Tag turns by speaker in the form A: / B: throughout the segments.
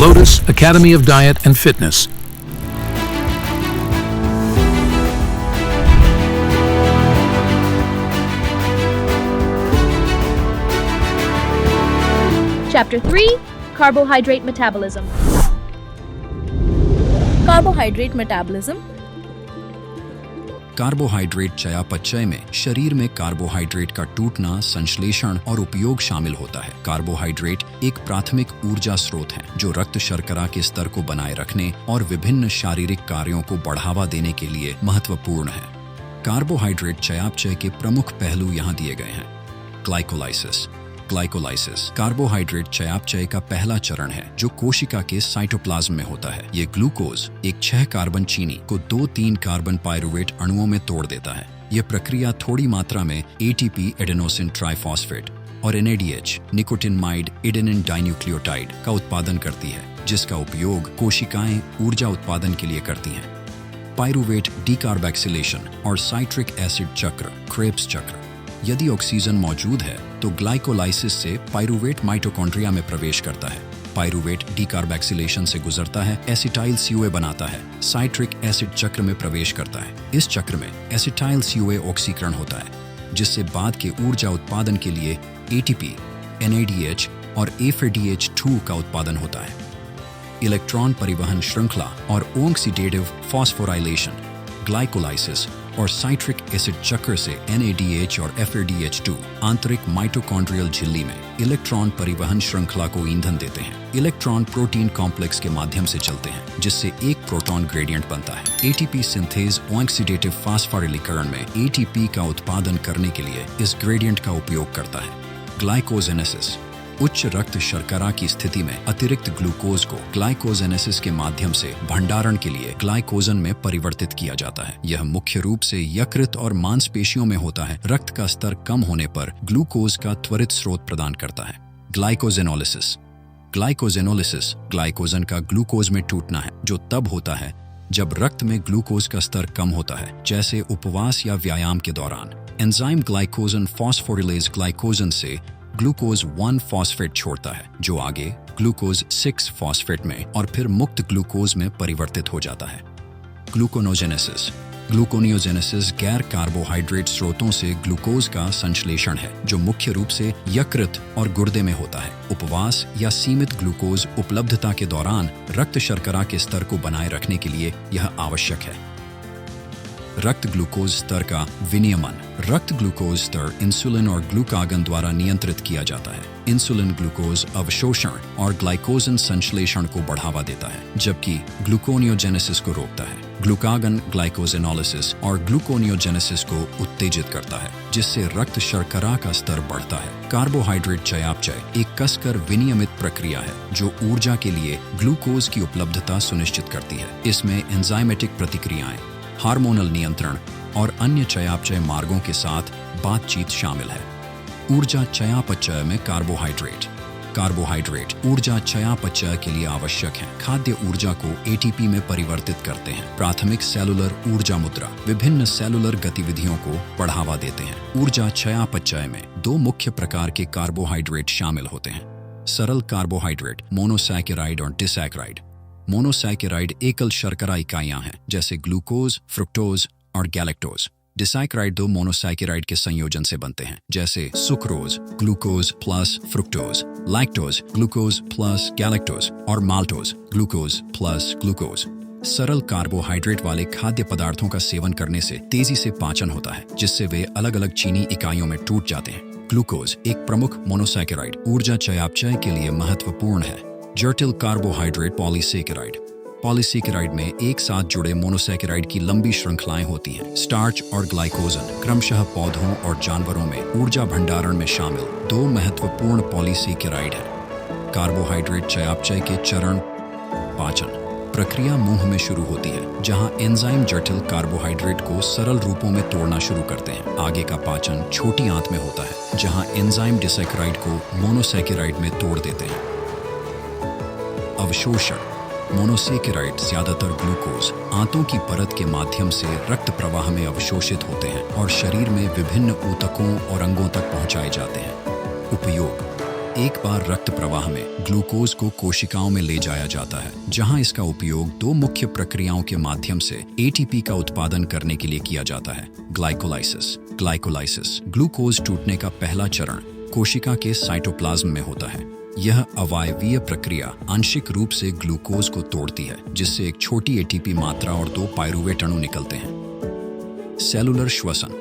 A: Lotus Academy of Diet and Fitness.
B: Chapter 3: Carbohydrate Metabolism. Carbohydrate metabolism.
C: Carbohydrate चयापचय में शरीर में कार्बोहाइड्रेट का टूटना, संश्लेषण और उपयोग शामिल होता है। कार्बोहाइड्रेट एक प्राथमिक ऊर्जा स्रोत है जो रक्त शर्करा के स्तर को बनाए रखने और विभिन्न शारीरिक कार्यों को बढ़ावा देने के लिए महत्वपूर्ण है। कार्बोहाइड्रेट चयापचय के प्रमुख पहलू यहाँ दिए गए हैं। ग्लाइकोलाइसिस। ग्लाइकोलाइसिस कार्बोहाइड्रेट चयापचय का पहला चरण है जो कोशिका के साइटोप्लाज्म में होता है। ये ग्लूकोज एक 6 कार्बन चीनी को 2-3 कार्बन पायरुवेट अणुओं में तोड़ देता है। यह प्रक्रिया थोड़ी मात्रा में एटीपी एडेनोसिन ट्राइफॉस्फेट और एनएडीएच निकोटिनमाइड एडेनिन डाइन्यूक्लियोटाइड का उत्पादन करती है, जिसका उपयोग कोशिकाएं ऊर्जा उत्पादन के लिए करती हैं। पायरुवेट डीकार्बोक्सिलेशन और साइट्रिक एसिड चक्र, क्रेब्स चक्र। यदि ऑक्सीजन मौजूद है तो ग्लाइकोलाइसिस से पायरुवेट माइटोकॉन्ड्रिया में प्रवेश करता है। पायरुवेट डीकार्बोक्सिलेशन से गुजरता है, एसिटाइल सीओए बनाता है, साइट्रिक एसिड चक्र में प्रवेश करता है। इस चक्र में एसिटाइल सीओए ऑक्सीकरण होता है, जिससे बाद के ऊर्जा उत्पादन के लिए एटीपी, एनएडीएच और एफएडीएच2 का उत्पादन होता है। इलेक्ट्रॉन परिवहन श्रृंखला और ऑक्सीडेटिव फॉस्फोराइलेशन, ग्लाइकोलाइसिस और साइट्रिक एसिड चक्र से NADH और FADH2 आंतरिक माइटोकॉन्ड्रियल झिल्ली में इलेक्ट्रॉन परिवहन श्रृंखला को ईंधन देते हैं। इलेक्ट्रॉन प्रोटीन कॉम्प्लेक्स के माध्यम से चलते हैं, जिससे एक प्रोटॉन ग्रेडियंट बनता है। ATP सिंथेज ऑक्सीडेटिव फास्फोरिलीकरण में ATP का उत्पादन करने के लिए इस ग्रेडियंट का उपयोग करता है। ग्लाइकोजेनेसिस उच्च रक्त शर्करा की स्थिति में अतिरिक्त ग्लूकोज को ग्लाइकोजेनेसिस के माध्यम से भंडारण के लिए ग्लाइकोजन में परिवर्तित किया जाता है। यह मुख्य रूप से यकृत और मांसपेशियों में होता है। रक्त का स्तर कम होने पर ग्लूकोज का त्वरित स्रोत प्रदान करता है। ग्लाइकोजेनोलिसिस। ग्लाइकोजेनोलिसिस ग्लाइकोजन का ग्लूकोज में टूटना है, जो तब होता है जब रक्त में ग्लूकोज का स्तर कम होता है, जैसे उपवास या व्यायाम के दौरान। एंजाइम ग्लाइकोजन फॉस्फोरिलेज ग्लाइकोजन से ग्लूकोज 1 फॉस्फेट छोड़ता है, जो आगे ग्लूकोज 6 फॉस्फेट में और फिर मुक्त ग्लूकोज में परिवर्तित हो जाता है। ग्लूकोनोजेनेसिस। ग्लूकोनियोजेनेसिस गैर कार्बोहाइड्रेट स्रोतों से ग्लूकोज का संश्लेषण है, जो मुख्य रूप से यकृत और गुर्दे में होता है। उपवास या सीमित ग्लूकोज उपलब्धता के दौरान रक्त शर्करा के स्तर को बनाए रखने के लिए यह आवश्यक है। रक्त ग्लूकोज स्तर का विनियमन। रक्त ग्लूकोज स्तर इंसुलिन और ग्लूकागन द्वारा नियंत्रित किया जाता है। इंसुलिन ग्लूकोज अवशोषण और ग्लाइकोजन संश्लेषण को बढ़ावा देता है, जबकि ग्लूकोनियोजेनेसिस को रोकता है। ग्लूकागन ग्लाइकोजेनोलिसिस और ग्लूकोनियोजेनेसिस को उत्तेजित करता है, जिससे रक्त शर्करा का स्तर बढ़ता है। कार्बोहाइड्रेट चयापचय एक कसकर विनियमित प्रक्रिया है जो ऊर्जा के लिए ग्लूकोज की उपलब्धता सुनिश्चित करती है। इसमें एंजाइमेटिक प्रतिक्रियाएं, हार्मोनल नियंत्रण और अन्य चयापचय मार्गों के साथ बातचीत शामिल है। ऊर्जा चयापचय में कार्बोहाइड्रेट। कार्बोहाइड्रेट ऊर्जा चयापचय के लिए आवश्यक है। खाद्य ऊर्जा को एटीपी में परिवर्तित करते हैं। प्राथमिक सेलुलर ऊर्जा मुद्रा विभिन्न सेलुलर गतिविधियों को बढ़ावा देते हैं। ऊर्जा चयापचय में 2 मुख्य प्रकार के कार्बोहाइड्रेट शामिल होते हैं। सरल कार्बोहाइड्रेट मोनोसैकेराइड और डिसैकेराइड। मोनोसैकेराइड एकल शर्करा इकाइयां हैं, जैसे ग्लूकोज, फ्रुक्टोज और गैलेक्टोज। डिसैकेराइड 2 मोनोसैकेराइड के संयोजन से बनते हैं, जैसे sucrose, glucose plus fructose, lactose, glucose plus galactose और माल्टोज, ग्लूकोज प्लस ग्लूकोज। सरल कार्बोहाइड्रेट वाले खाद्य पदार्थों का सेवन करने से तेजी से पाचन होता है, जिससे वे अलग अलग चीनी इकाइयों में टूट जाते हैं। ग्लूकोज एक प्रमुख मोनोसैकेराइड ऊर्जा चयापचय के लिए महत्वपूर्ण है। जटिल कार्बोहाइड्रेट पॉलीसैकेराइड। पॉलीसैकेराइड में एक साथ जुड़े मोनोसैकेराइड की लंबी श्रृंखलाएं होती हैं। स्टार्च और ग्लाइकोजन क्रमशः पौधों और जानवरों में ऊर्जा भंडारण में शामिल 2 महत्वपूर्ण पॉलीसैकेराइड हैं। कार्बोहाइड्रेट चयापचय के चरण। पाचन प्रक्रिया मुंह में शुरू होती है, जहां एंजाइम जटिल कार्बोहाइड्रेट को सरल रूपों में तोड़ना शुरू करते हैं। आगे का पाचन छोटी आंत में होता है, जहां एंजाइम डिसैकेराइड को मोनोसैकेराइड में तोड़ देते हैं। अवशोषण। मोनोसैकेराइड ज्यादातर ग्लूकोज आंतों की परत के माध्यम से रक्त प्रवाह में अवशोषित होते हैं और शरीर में विभिन्न ऊतकों और अंगों तक पहुंचाए जाते हैं। उपयोग। एक बार रक्त प्रवाह में ग्लूकोज को कोशिकाओं में ले जाया जाता है, जहां इसका उपयोग दो मुख्य प्रक्रियाओं के माध्यम से एटीपी का उत्पादन करने के लिए किया जाता है। ग्लाइकोलाइसिस ग्लूकोज टूटने का पहला चरण कोशिका के साइटोप्लाज्म में होता है। यह अवायवीय प्रक्रिया आंशिक रूप से ग्लूकोज को तोड़ती है, जिससे एक छोटी एटीपी मात्रा और दो पायरुवेट अणु निकलते हैं। सेलुलर श्वसन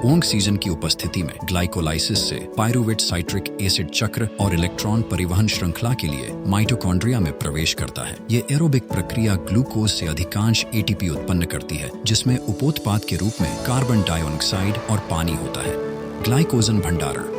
C: ऑक्सीजन की उपस्थिति में ग्लाइकोलाइसिस से पायरुवेट साइट्रिक एसिड चक्र और इलेक्ट्रॉन परिवहन श्रृंखला के लिए माइटोकॉन्ड्रिया में प्रवेश करता है। ये एरोबिक प्रक्रिया ग्लूकोज से अधिकांश एटीपी उत्पन्न करती है, जिसमें उपोत्पाद के रूप में कार्बन डाइऑक्साइड और पानी होता है। ग्लाइकोजन भंडारण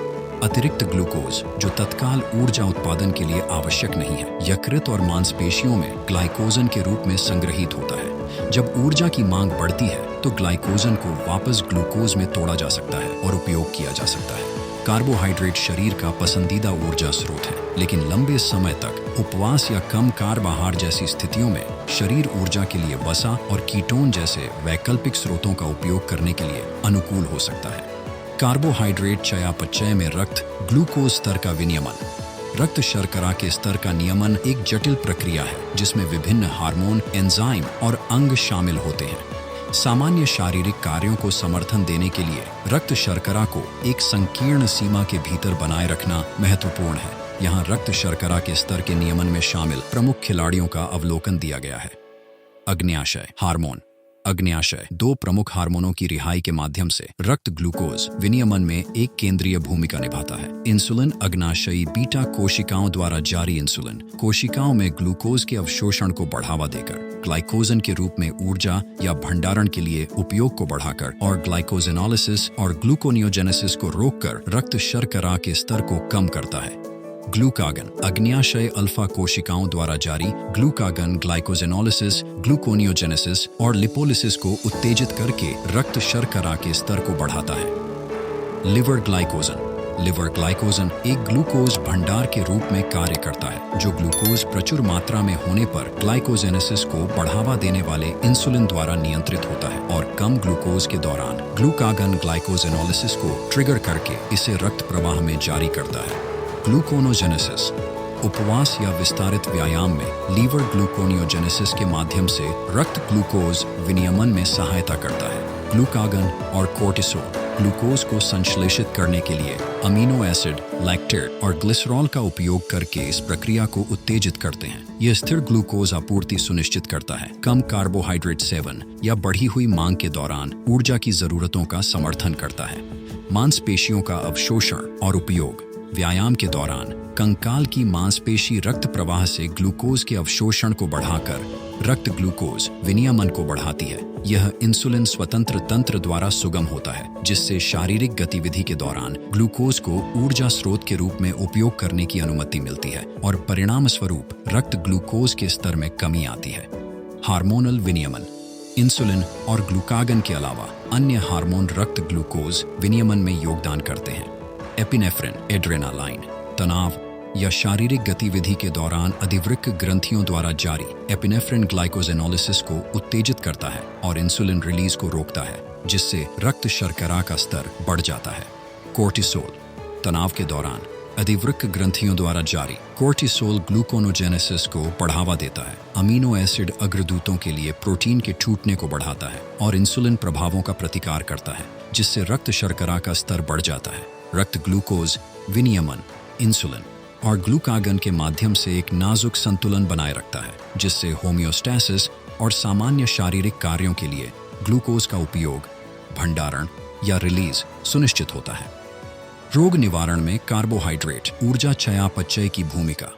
C: अतिरिक्त ग्लूकोज जो तत्काल ऊर्जा उत्पादन के लिए आवश्यक नहीं है, यकृत और मांसपेशियों में ग्लाइकोजन के रूप में संग्रहित होता है। जब ऊर्जा की मांग बढ़ती है तो ग्लाइकोजन को वापस ग्लूकोज में तोड़ा जा सकता है और उपयोग किया जा सकता है। कार्बोहाइड्रेट शरीर का पसंदीदा ऊर्जा स्रोत है, लेकिन लंबे समय तक उपवास या कम कार्ब आहार जैसी स्थितियों में शरीर ऊर्जा के लिए वसा और कीटोन जैसे वैकल्पिक स्रोतों का उपयोग करने के लिए अनुकूल हो सकता है। कार्बोहाइड्रेट चयापचय में रक्त ग्लूकोज स्तर का विनियमन। रक्त शर्करा के स्तर का नियमन एक जटिल प्रक्रिया है, जिसमें विभिन्न हार्मोन, एंजाइम और अंग शामिल होते हैं। सामान्य शारीरिक कार्यों को समर्थन देने के लिए रक्त शर्करा को एक संकीर्ण सीमा के भीतर बनाए रखना महत्वपूर्ण है। यहाँ रक्त शर्करा के स्तर के नियमन में शामिल प्रमुख खिलाड़ियों का अवलोकन दिया गया है। अग्न्याशय हार्मोन। अग्न्याशय दो प्रमुख हार्मोनों की रिहाई के माध्यम से रक्त ग्लूकोज विनियमन में एक केंद्रीय भूमिका निभाता है। इंसुलिन अग्नाशयी बीटा कोशिकाओं द्वारा जारी इंसुलिन कोशिकाओं में ग्लूकोज के अवशोषण को बढ़ावा देकर ग्लाइकोजन के रूप में ऊर्जा या भंडारण के लिए उपयोग को बढ़ाकर और ग्लाइकोजेनोलिसिस और ग्लूकोनियोजेनेसिस को रोककर रक्त शर्करा के स्तर को कम करता है। ग्लूकागन अग्न्याशय अल्फा कोशिकाओं द्वारा जारी ग्लूकागन ग्लाइकोजेनोलिसिस, ग्लूकोनियोजेनेसिस और लिपोलिसिस को उत्तेजित करके रक्त शर्करा के स्तर को बढ़ाता है। लिवर ग्लाइकोजन एक ग्लूकोज भंडार के रूप में कार्य करता है, जो ग्लूकोज प्रचुर मात्रा में होने पर ग्लाइकोजेनेसिस को बढ़ावा देने वाले इंसुलिन द्वारा नियंत्रित होता है और कम ग्लूकोज के दौरान ग्लूकागन ग्लाइकोजेनोलिसिस को ट्रिगर करके इसे रक्त प्रवाह में जारी करता है। ग्लूकोनोजेनेसिस उपवास या विस्तारित व्यायाम में लीवर ग्लूकोनियोजेनेसिस के माध्यम से रक्त ग्लूकोज विनियमन में सहायता करता है। ग्लूकागन और कोर्टिसोल ग्लूकोज को संश्लेषित करने के लिए अमीनो एसिड, लैक्टेट और ग्लिसरॉल का उपयोग करके इस प्रक्रिया को उत्तेजित करते हैं। यह स्थिर ग्लूकोज आपूर्ति सुनिश्चित करता है, कम कार्बोहाइड्रेट सेवन या बढ़ी हुई मांग के दौरान ऊर्जा की जरूरतों का समर्थन करता है। मांसपेशियों का अवशोषण और उपयोग व्यायाम के दौरान कंकाल की मांसपेशी रक्त प्रवाह से ग्लूकोज के अवशोषण को बढ़ाकर रक्त ग्लूकोज विनियमन को बढ़ाती है। यह इंसुलिन स्वतंत्र तंत्र द्वारा सुगम होता है, जिससे शारीरिक गतिविधि के दौरान ग्लूकोज को ऊर्जा स्रोत के रूप में उपयोग करने की अनुमति मिलती है और परिणाम स्वरूप रक्त ग्लूकोज के स्तर में कमी आती है। हार्मोनल विनियमन इंसुलिन और ग्लूकागन के अलावा अन्य हार्मोन रक्त ग्लूकोज विनियमन में योगदान करते हैं। एपिनेफ्रिन एड्रेनालाइन तनाव या शारीरिक गतिविधि के दौरान अधिवृक्क ग्रंथियों द्वारा जारी एपिनेफ्रिन ग्लाइकोजेनोलिसिस को उत्तेजित करता है और इंसुलिन रिलीज को रोकता है, जिससे रक्त शर्करा का स्तर बढ़ जाता है। कोर्टिसोल तनाव के दौरान अधिवृक्क ग्रंथियों द्वारा जारी कोर्टिसोल ग्लूकोनोजेनेसिस को बढ़ावा देता है, अमीनो एसिड अग्रदूतों के लिए प्रोटीन के टूटने को बढ़ाता है और इंसुलिन प्रभावों का प्रतिकार करता है, जिससे रक्त शर्करा का स्तर बढ़ जाता है। रक्त ग्लूकोज विनियमन इंसुलिन और ग्लूकागन के माध्यम से एक नाजुक संतुलन बनाए रखता है, जिससे होमियोस्टैसिस और सामान्य शारीरिक कार्यों के लिए ग्लूकोज का उपयोग, भंडारण या रिलीज सुनिश्चित होता है। रोग निवारण में कार्बोहाइड्रेट ऊर्जा चयापचय की भूमिका।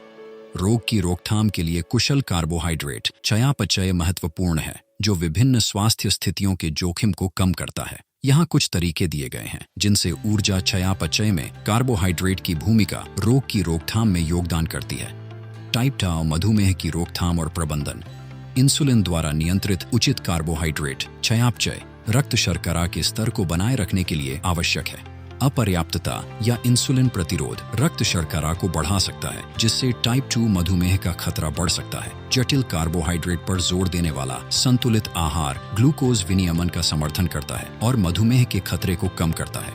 C: रोग की रोकथाम के लिए कुशल कार्बोहाइड्रेट चयापचय महत्वपूर्ण है, जो विभिन्न स्वास्थ्य स्थितियों के जोखिम को कम करता है। यहाँ कुछ तरीके दिए गए हैं जिनसे ऊर्जा चयापचय में कार्बोहाइड्रेट की भूमिका रोग की रोकथाम में योगदान करती है। टाइप 2 मधुमेह की रोकथाम और प्रबंधन। इंसुलिन द्वारा नियंत्रित उचित कार्बोहाइड्रेट चयापचय रक्त शर्करा के स्तर को बनाए रखने के लिए आवश्यक है। अपर्याप्तता या इंसुलिन प्रतिरोध रक्त शर्करा को बढ़ा सकता है, जिससे टाइप 2 मधुमेह का खतरा बढ़ सकता है। जटिल कार्बोहाइड्रेट पर जोर देने वाला संतुलित आहार ग्लूकोज विनियमन का समर्थन करता है और मधुमेह के खतरे को कम करता है।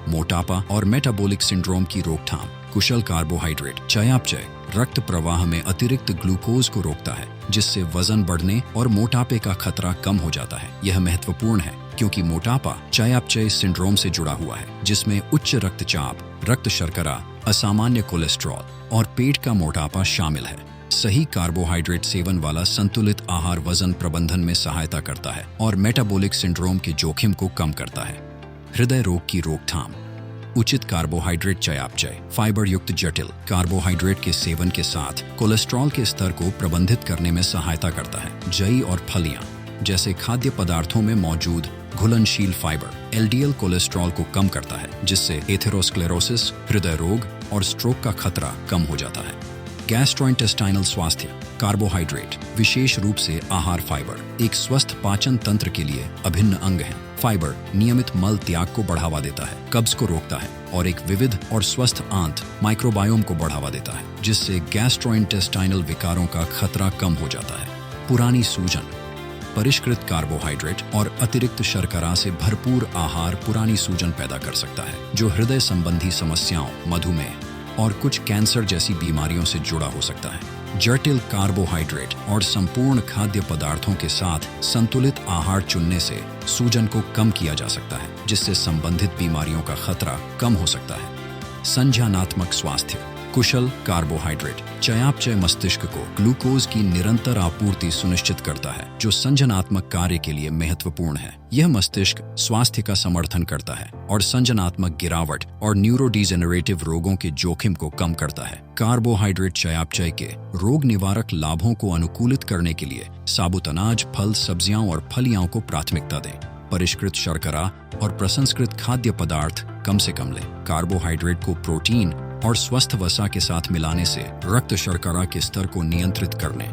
C: मोटापा और मेटाबॉलिक सिंड्रोम की रोकथाम। कुशल कार्बोहाइड्रेट चयापचय रक्त प्रवाह में अतिरिक्त ग्लूकोज को रोकता है, जिससे वजन बढ़ने और मोटापे का खतरा कम हो जाता है। यह महत्वपूर्ण है क्योंकि मोटापा चयापचय सिंड्रोम से जुड़ा हुआ है, जिसमें उच्च रक्तचाप, रक्त शर्करा, असामान्य कोलेस्ट्रॉल और पेट का मोटापा शामिल है। सही कार्बोहाइड्रेट सेवन वाला संतुलित आहार वजन प्रबंधन में सहायता करता है और मेटाबॉलिक सिंड्रोम के जोखिम को कम करता है। हृदय रोग की रोकथाम। उचित कार्बोहाइड्रेट चयापचय फाइबर युक्त जटिल कार्बोहाइड्रेट के सेवन के साथ कोलेस्ट्रॉल के स्तर को प्रबंधित करने में सहायता करता है। जई और फलियां जैसे खाद्य पदार्थों में मौजूद घुलनशील फाइबर एलडीएल कोलेस्ट्रॉल को कम करता है, जिससे एथेरोस्क्लेरोसिस, हृदय रोग और स्ट्रोक का खतरा कम हो जाता है। गैस्ट्रोइंटेस्टाइनल स्वास्थ्य। कार्बोहाइड्रेट विशेष रूप से आहार फाइबर एक स्वस्थ पाचन तंत्र के लिए अभिन्न अंग है। फाइबर नियमित मल त्याग को बढ़ावा देता है, कब्ज को रोकता है और एक विविध और स्वस्थ आंत माइक्रोबायोम को बढ़ावा देता है, जिससे गैस्ट्रोइंटेस्टाइनल विकारों का खतरा कम हो जाता है। पुरानी सूजन। परिष्कृत कार्बोहाइड्रेट और अतिरिक्त शर्करा से भरपूर आहार पुरानी सूजन पैदा कर सकता है, जो हृदय संबंधी समस्याओं, मधुमेह और कुछ कैंसर जैसी बीमारियों से जुड़ा हो सकता है। जटिल कार्बोहाइड्रेट और संपूर्ण खाद्य पदार्थों के साथ संतुलित आहार चुनने से सूजन को कम किया जा सकता है, जिससे संबंधित बीमारियों का खतरा कम हो सकता है। संज्ञानात्मक स्वास्थ्य। कुशल कार्बोहाइड्रेट चयापचय मस्तिष्क को ग्लूकोज की निरंतर आपूर्ति सुनिश्चित करता है, जो संज्ञानात्मक कार्य के लिए महत्वपूर्ण है। यह मस्तिष्क स्वास्थ्य का समर्थन करता है और संज्ञानात्मक गिरावट और न्यूरोडिजेनरेटिव रोगों के जोखिम को कम करता है। कार्बोहाइड्रेट चयापचय के रोग निवारक लाभों को अनुकूलित करने के लिए साबुत अनाज, फल, सब्जियां और फलियां को प्राथमिकता दें। परिष्कृत शर्करा और प्रसंस्कृत खाद्य पदार्थ कम से कम लें। कार्बोहाइड्रेट को प्रोटीन और स्वस्थ वसा के साथ मिलाने से रक्त शर्करा के स्तर को नियंत्रित करने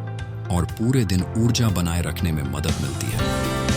C: और पूरे दिन ऊर्जा बनाए रखने में मदद मिलती है।